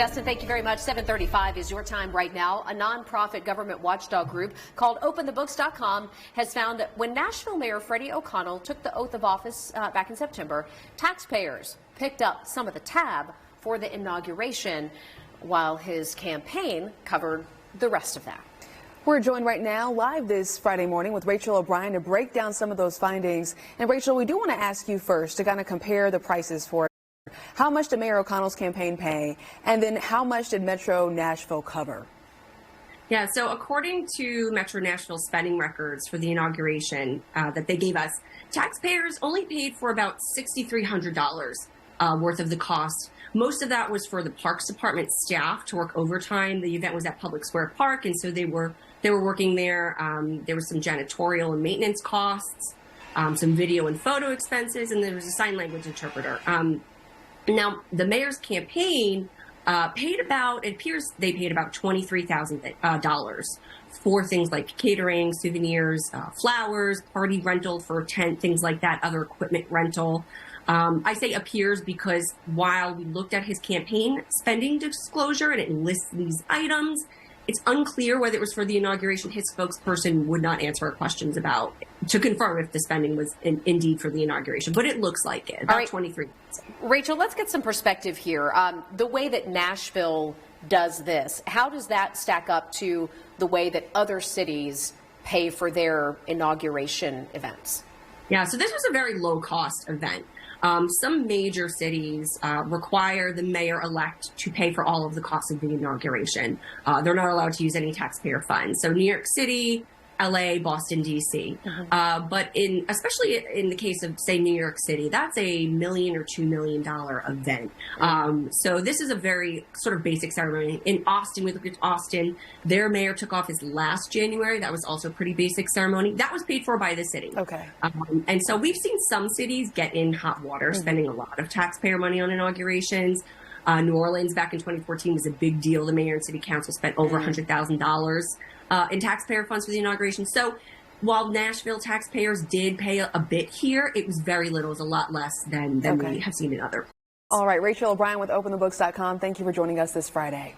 Justin, thank you very much. 7:35 is your time right now. A nonprofit government watchdog group called OpenTheBooks.com has found that when Nashville Mayor Freddie O'Connell took the oath of office back in September, taxpayers picked up some of the tab for the inauguration, while his campaign covered the rest of that. We're joined right now live this Friday morning with Rachel O'Brien to break down some of those findings. And Rachel, we do want to ask you first to kind of compare the prices for how much did Mayor O'Connell's campaign pay, and then how much did Metro Nashville cover? Yeah, so according to Metro Nashville spending records for the inauguration that they gave us, taxpayers only paid for about $6,300 worth of the cost. Most of that was for the Parks Department staff to work overtime. The event was at Public Square Park, and so they were working there. There was some janitorial and maintenance costs, some video and photo expenses, and there was a sign language interpreter. Now, the mayor's campaign paid about $23,000 for things like catering, souvenirs, flowers, party rental for a tent, things like that, other equipment rental. I say appears because while we looked at his campaign spending disclosure and it lists these items, it's unclear whether it was for the inauguration. His spokesperson would not answer our questions to confirm if the spending was indeed for the inauguration, but it looks like it, about 23. Rachel, let's get some perspective here. The way that Nashville does this, how does that stack up to the way that other cities pay for their inauguration events? Yeah, so this was a very low-cost event. Some major cities require the mayor-elect to pay for all of the costs of the inauguration. They're not allowed to use any taxpayer funds. So New York City, LA, Boston, DC. But especially in the case of, say, New York City, that's $1 million or $2 million event. So this is a very sort of basic ceremony. In Austin, we look at Austin, their mayor took office last January. That was also a pretty basic ceremony. That was paid for by the city. Okay. And so we've seen some cities get in hot water, spending a lot of taxpayer money on inaugurations. New Orleans back in 2014 was a big deal. The mayor and city council spent over $100,000 in taxpayer funds for the inauguration. So while Nashville taxpayers did pay a bit here, it was very little. It was a lot less than we have seen in other places. All right, Rachel O'Brien with OpenTheBooks.com. Thank you for joining us this Friday.